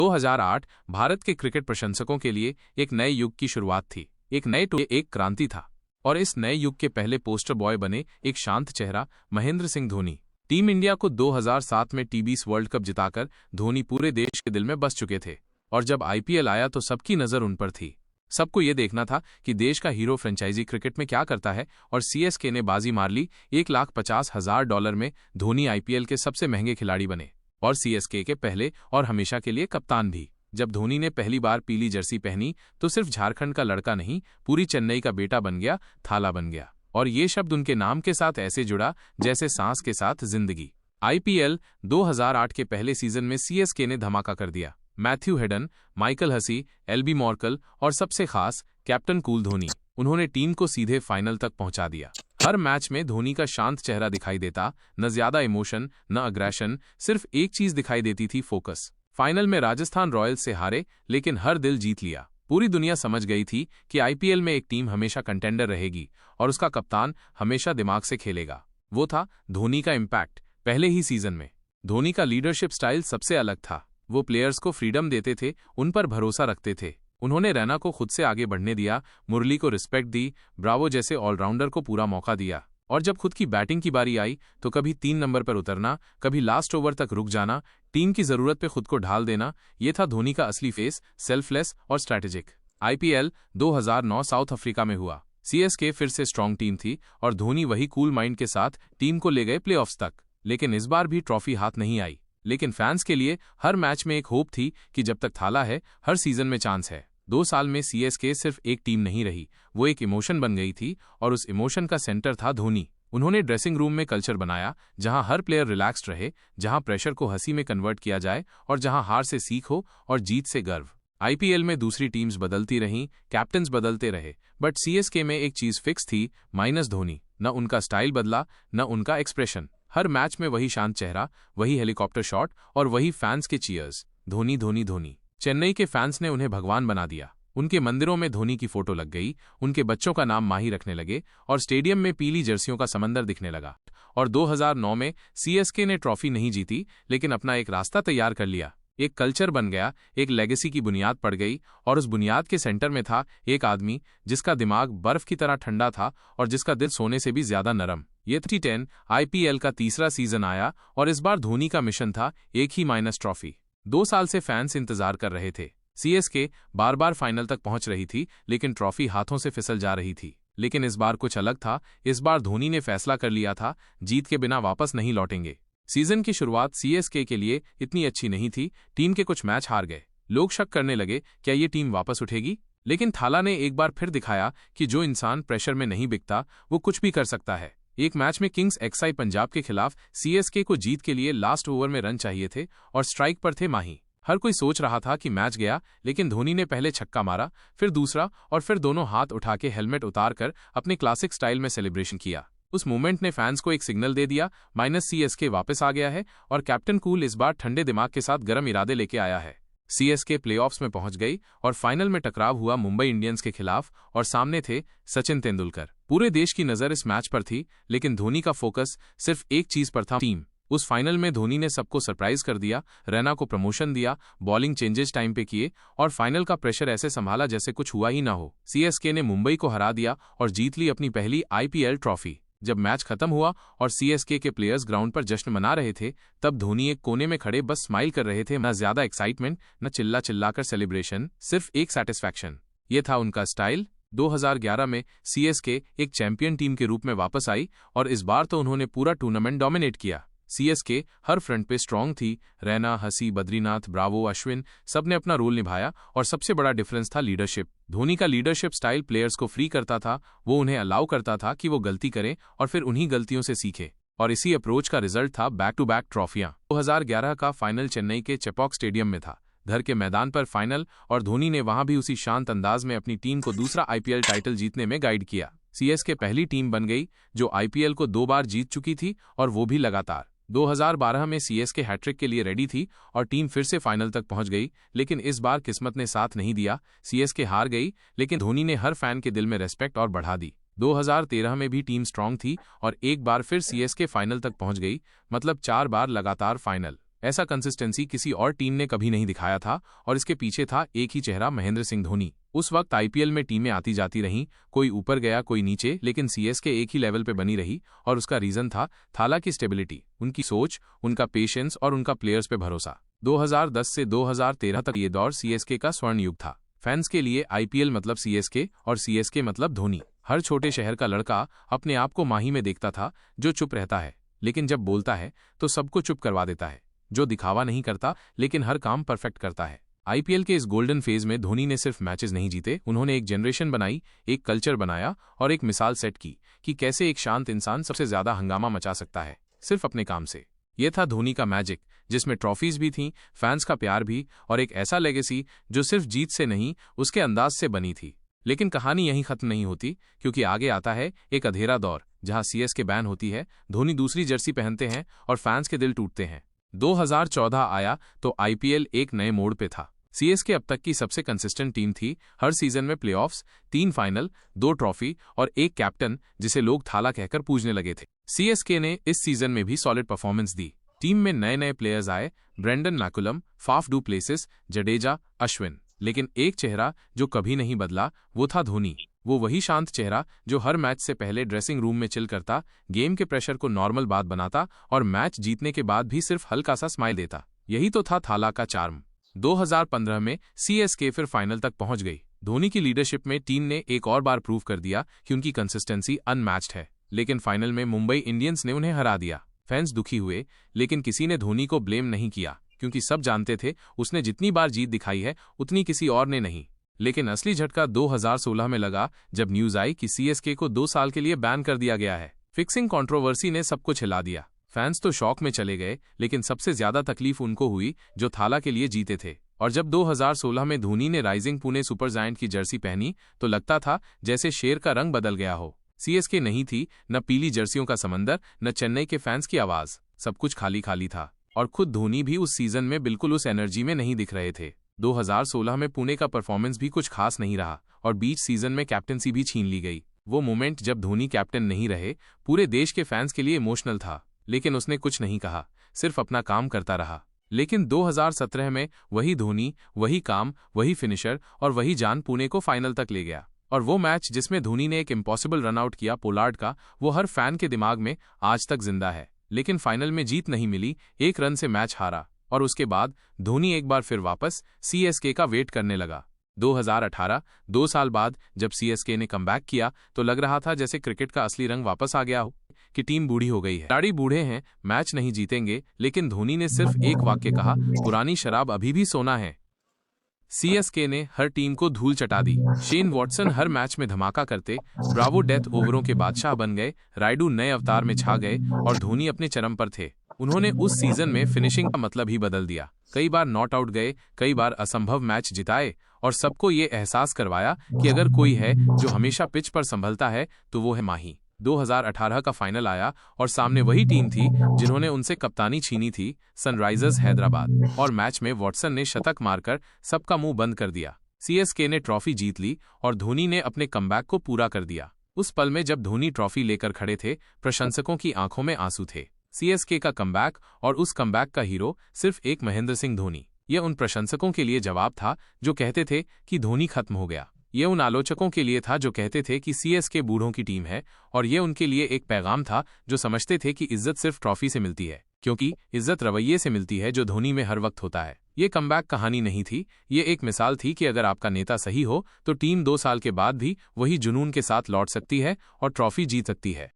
2008 भारत के क्रिकेट प्रशंसकों के लिए एक नए युग की शुरुआत थी। एक क्रांति था। और इस नए युग के पहले पोस्टर बॉय बने एक शांत चेहरा महेंद्र सिंह धोनी। टीम इंडिया को 2007 में टी20 वर्ल्ड कप जिताकर धोनी पूरे देश के दिल में बस चुके थे। और जब आईपीएल आया तो सबकी नजर उन पर थी। सबको ये देखना था कि देश का हीरो फ्रेंचाइजी क्रिकेट में क्या करता है। और सीएसके ने बाजी मार ली। $1,50,000 में धोनी आईपीएल के सबसे महंगे खिलाड़ी बने और सीएसके के पहले और हमेशा के लिए कप्तान भी। जब धोनी ने पहली बार पीली जर्सी पहनी तो सिर्फ झारखंड का लड़का नहीं, पूरी चेन्नई का बेटा बन गया, थाला बन गया। और ये शब्द उनके नाम के साथ ऐसे जुड़ा जैसे सांस के साथ जिंदगी। आईपीएल 2008 के पहले सीजन में सीएसके ने धमाका कर दिया। Matthew Hayden, Michael Hussey, Albie Morkel और सबसे खास कैप्टन कूल धोनी, उन्होंने टीम को सीधे फाइनल तक पहुंचा दिया। हर मैच में धोनी का शांत चेहरा दिखाई देता, न ज्यादा इमोशन न अग्रेशन, सिर्फ एक चीज दिखाई देती थी, फोकस। फाइनल में राजस्थान रॉयल्स से हारे लेकिन हर दिल जीत लिया। पूरी दुनिया समझ गई थी कि आईपीएल में एक टीम हमेशा कंटेंडर रहेगी और उसका कप्तान हमेशा दिमाग से खेलेगा। वो था धोनी का इम्पैक्ट। पहले ही सीजन में धोनी का लीडरशिप स्टाइल सबसे अलग था। वो प्लेयर्स को फ्रीडम देते थे, उन पर भरोसा रखते थे। उन्होंने रैना को खुद से आगे बढ़ने दिया, मुरली को रिस्पेक्ट दी, ब्रावो जैसे ऑलराउंडर को पूरा मौका दिया। और जब खुद की बैटिंग की बारी आई तो कभी 3 नंबर पर उतरना, कभी लास्ट ओवर तक रुक जाना, टीम की जरूरत पे खुद को ढाल देना, ये था धोनी का असली फेस, सेल्फलेस और स्ट्रैटेजिक। आईपीएल 2009 साउथ अफ्रीका में हुआ। सीएसके फिर से स्ट्रांग टीम थी और धोनी वही कूल माइंड के साथ टीम को ले गए प्लेऑफ्स तक। लेकिन इस बार भी ट्रॉफी हाथ नहीं आई। लेकिन फैंस के लिए हर मैच में एक होप थी कि जब तक थाला है हर सीजन में चांस है। 2 साल में सीएसके सिर्फ एक टीम नहीं रही, वो एक इमोशन बन गई थी और उस इमोशन का सेंटर था धोनी। उन्होंने ड्रेसिंग रूम में कल्चर बनाया जहां हर प्लेयर रिलैक्स्ड रहे, जहां प्रेशर को हंसी में कन्वर्ट किया जाए और जहां हार से सीख हो और जीत से गर्व। आईपीएल में दूसरी टीम्स बदलती रहीं, कैप्टन्स बदलते रहे, बट सीएसके में एक चीज फिक्स थी, माइनस धोनी। न उनका स्टाइल बदला, न उनका एक्सप्रेशन। हर मैच में वही शांत चेहरा, वही हेलीकॉप्टर शॉट और वही फैंस के चीयर्स, धोनी धोनी धोनी। चेन्नई के फैंस ने उन्हें भगवान बना दिया। उनके मंदिरों में धोनी की फोटो लग गई, उनके बच्चों का नाम माही रखने लगे और स्टेडियम में पीली जर्सियों का समंदर दिखने लगा। और 2009 में सीएसके ने ट्रॉफी नहीं जीती लेकिन अपना एक रास्ता तैयार कर लिया। एक कल्चर बन गया, एक लेगेसी की बुनियाद पड़ गई और उस बुनियाद के सेंटर में था एक आदमी जिसका दिमाग बर्फ की तरह ठंडा था और जिसका दिल सोने से भी ज्यादा नरम। ये 10 आईपीएल का तीसरा सीजन आया और इस बार धोनी का मिशन था एक ही माइनस ट्रॉफी। 2 साल से फैंस इंतजार कर रहे थे। सीएसके बार बार फाइनल तक पहुंच रही थी लेकिन ट्रॉफी हाथों से फिसल जा रही थी। लेकिन इस बार कुछ अलग था। इस बार धोनी ने फैसला कर लिया था, जीत के बिना वापस नहीं लौटेंगे। सीजन की शुरुआत सीएसके के लिए इतनी अच्छी नहीं थी। टीम के कुछ मैच हार गए। लोग शक करने लगे, क्या ये टीम वापस उठेगी? लेकिन थाला ने एक बार फिर दिखाया कि जो इंसान प्रेशर में नहीं बिकता वो कुछ भी कर सकता है। एक मैच में किंग्स एक्साई पंजाब के खिलाफ सीएसके को जीत के लिए लास्ट ओवर में रन चाहिए थे और स्ट्राइक पर थे माही। हर कोई सोच रहा था कि मैच गया, लेकिन धोनी ने पहले छक्का मारा, फिर दूसरा और फिर दोनों हाथ उठा के हेलमेट उतार कर अपने क्लासिक स्टाइल में सेलिब्रेशन किया। उस मूवमेंट ने फैंस को एक सिग्नल दे दिया, माइनस सीएसके वापस आ गया है और कैप्टन कूल इस बार ठंडे दिमाग के साथ गर्म इरादे लेके आया है। सीएसके प्लेऑफ्स में पहुंच गई और फाइनल में टकराव हुआ मुंबई इंडियंस के खिलाफ और सामने थे सचिन तेंदुलकर। पूरे देश की नजर इस मैच पर थी लेकिन धोनी का फोकस सिर्फ एक चीज पर था, टीम। उस फाइनल में धोनी ने सबको सरप्राइज कर दिया, रैना को प्रमोशन दिया, बॉलिंग चेंजेस टाइम पे किए और फाइनल का प्रेशर ऐसे संभाला जैसे कुछ हुआ ही ना हो। सीएसके ने मुंबई को हरा दिया और जीत ली अपनी पहली आईपीएल ट्रॉफी। जब मैच खत्म हुआ और सीएसके के प्लेयर्स ग्राउंड पर जश्न मना रहे थे तब धोनी एक कोने में खड़े बस स्माइल कर रहे थे। न ज्यादा एक्साइटमेंट, न चिल्ला चिल्लाकर सेलिब्रेशन, सिर्फ एक सैटिस्फैक्शन। ये था उनका स्टाइल। 2011 में सीएसके एक चैंपियन टीम के रूप में वापस आई और इस बार तो उन्होंने पूरा टूर्नामेंट डोमिनेट किया। सीएसके हर फ्रंट पे स्ट्रांग थी। रैना, हसी, बद्रीनाथ, ब्रावो, अश्विन, सबने अपना रोल निभाया और सबसे बड़ा डिफरेंस था लीडरशिप। धोनी का लीडरशिप स्टाइल प्लेयर्स को फ्री करता था। वो उन्हें अलाउ करता था कि वो गलती करें और फिर उन्हीं गलतियों से सीखे। और इसी अप्रोच का रिजल्ट था बैक टू बैक ट्रॉफियां। 2011 का फाइनल चेन्नई के चेपॉक स्टेडियम में था। घर के मैदान पर फाइनल और धोनी ने वहां भी उसी शांत अंदाज में अपनी टीम को दूसरा आईपीएल टाइटल जीतने में गाइड किया। सीएसके पहली टीम बन गई जो आईपीएल को 2 बार जीत चुकी थी और वो भी लगातार। 2012 में सीएसके हैट्रिक के लिए रेडी थी और टीम फिर से फाइनल तक पहुंच गई, लेकिन इस बार किस्मत ने साथ नहीं दिया। सीएसके हार गई लेकिन धोनी ने हर फैन के दिल में रेस्पेक्ट और बढ़ा दी। 2013 में भी टीम स्ट्रांग थी और एक बार फिर सीएसके फाइनल तक पहुंच गई, मतलब 4 बार लगातार फाइनल। ऐसा कंसिस्टेंसी किसी और टीम ने कभी नहीं दिखाया था और इसके पीछे था एक ही चेहरा, महेंद्र सिंह धोनी। उस वक्त आईपीएल में टीमें आती जाती रहीं, कोई ऊपर गया कोई नीचे, लेकिन सीएसके एक ही लेवल पे बनी रही और उसका रीजन था थाला की स्टेबिलिटी, उनकी सोच, उनका पेशेंस और उनका प्लेयर्स पे भरोसा। 2010 से 2013 तक ये दौर सीएसके का स्वर्ण युग था। फैंस के लिए आईपीएल मतलब सीएसके और सीएसके मतलब धोनी। हर छोटे शहर का लड़का अपने आप को माही में देखता था, जो चुप रहता है लेकिन जब बोलता है तो सबको चुप करवा देता है, जो दिखावा नहीं करता लेकिन हर काम परफेक्ट करता है। आईपीएल के इस गोल्डन फेज में धोनी ने सिर्फ मैचेस नहीं जीते, उन्होंने एक जनरेशन बनाई, एक कल्चर बनाया और एक मिसाल सेट की कि कैसे एक शांत इंसान सबसे ज्यादा हंगामा मचा सकता है सिर्फ अपने काम से। यह था धोनी का मैजिक, जिसमें ट्रॉफीज भी थीं, फैंस का प्यार भी और एक ऐसा लेगेसी जो सिर्फ जीत से नहीं उसके अंदाज से बनी थी। लेकिन कहानी यहीं खत्म नहीं होती, क्योंकि आगे आता है एक अंधेरा दौर जहां सीएसके बैन होती है, धोनी दूसरी जर्सी पहनते हैं और फैंस के दिल टूटते हैं। 2014 आया तो आईपीएल एक नए मोड़ पे था। सीएसके अब तक की सबसे कंसिस्टेंट टीम थी, हर सीजन में प्लेऑफ्स, 3 फाइनल, 2 ट्रॉफी और एक कैप्टन जिसे लोग थाला कहकर पूजने लगे थे। सीएसके ने इस सीजन में भी सॉलिड परफॉर्मेंस दी। टीम में नए नए प्लेयर्स आए, Brendon McCullum, Faf du Plessis, Jadeja, Ashwin, लेकिन एक चेहरा जो कभी नहीं बदला वो था धोनी। वो वही शांत चेहरा जो हर मैच से पहले ड्रेसिंग रूम में चिल करता, गेम के प्रेशर को नॉर्मल बात बनाता और मैच जीतने के बाद भी सिर्फ हल्का सा स्माइल देता। यही तो था थाला का चार्म। 2015 में सीएसके फिर फाइनल तक पहुंच गई। धोनी की लीडरशिप में टीम ने एक और बार प्रूव कर दिया कि उनकी कंसिस्टेंसी अनमैच्ड है, लेकिन फाइनल में मुंबई इंडियंस ने उन्हें हरा दिया। फैंस दुखी हुए, लेकिन किसी ने धोनी को ब्लेम नहीं किया, क्योंकि सब जानते थे उसने जितनी बार जीत दिखाई है उतनी किसी और ने नहीं। लेकिन असली झटका 2016 में लगा, जब न्यूज आई कि सीएसके को 2 साल के लिए बैन कर दिया गया है। फिक्सिंग कंट्रोवर्सी ने सब कुछ हिला दिया। फैंस तो शॉक में चले गए, लेकिन सबसे ज्यादा तकलीफ उनको हुई जो थाला के लिए जीते थे। और जब 2016 में धोनी ने राइजिंग पुणे सुपर जायंट की जर्सी पहनी तो लगता था जैसे शेर का रंग बदल गया हो। सीएसके नहीं थी, न पीली जर्सियों का समंदर, न चेन्नई के फैंस की आवाज, सब कुछ खाली खाली था। और खुद धोनी भी उस सीजन में बिल्कुल उस एनर्जी में नहीं दिख रहे थे। 2016 में पुणे का परफॉर्मेंस भी कुछ खास नहीं रहा और बीच सीजन में कैप्टनसी भी छीन ली गई। वो मोमेंट जब धोनी कैप्टन नहीं रहे पूरे देश के फैंस के लिए इमोशनल था, लेकिन उसने कुछ नहीं कहा, सिर्फ अपना काम करता रहा। लेकिन 2017 में वही धोनी, वही काम, वही फिनिशर और वही जान पुणे को फाइनल तक ले गया। और वो मैच जिसमें धोनी ने एक इम्पॉसिबल रनआउट किया पोलार्ड का, वो हर फैन के दिमाग में आज तक जिंदा है। लेकिन फाइनल में जीत नहीं मिली, 1 रन से मैच हारा और उसके बाद धोनी एक बार फिर वापस सीएसके का वेट करने लगा। 2018, 2 साल बाद जब सीएसके ने कमबैक किया तो लग रहा था जैसे क्रिकेट का असली रंग वापस आ गया हो, कि टीम बूढ़ी हो गई है, खिलाड़ी बूढ़े हैं, मैच नहीं जीतेंगे। लेकिन धोनी ने सिर्फ एक वाक्य कहा, पुरानी शराब अभी भी सोना है। सीएसके ने हर टीम को धूल चटा दी। शेन वॉटसन हर मैच में धमाका करते, ब्रावो डेथ ओवरों के बादशाह बन गए, रायडू नए अवतार में छा गए और धोनी अपने चरम पर थे। उन्होंने उस सीजन में फिनिशिंग का मतलब ही बदल दिया। कई बार नॉट आउट गए, कई बार असंभव मैच जिताए और सबको ये एहसास करवाया कि अगर कोई है जो हमेशा पिच पर संभलता है तो वो है माही। 2018 का फाइनल आया और सामने वही टीम थी जिन्होंने उनसे कप्तानी छीनी थी, सनराइजर्स हैदराबाद, और मैच में वॉटसन ने शतक मारकर सबका मुंह बंद कर दिया। सीएसके ने ट्रॉफी जीत ली और धोनी ने अपने कमबैक को पूरा कर दिया। उस पल में जब धोनी ट्रॉफी लेकर खड़े थे, प्रशंसकों की आंखों में आंसू थे। सीएसके का कमबैक और उस कमबैक का हीरो सिर्फ एक महेंद्र सिंह धोनी। ये उन प्रशंसकों के लिए जवाब था जो कहते थे कि धोनी खत्म हो गया। ये उन आलोचकों के लिए था जो कहते थे कि सीएसके बूढ़ों की टीम है, और ये उनके लिए एक पैगाम था जो समझते थे कि इज्जत सिर्फ ट्रॉफी से मिलती है, क्योंकि इज्जत रवैये से मिलती है जो धोनी में हर वक्त होता है। ये कमबैक कहानी नहीं थी, ये एक मिसाल थी कि अगर आपका नेता सही हो तो टीम 2 साल के बाद भी वही जुनून के साथ लौट सकती है और ट्रॉफी जीत सकती है।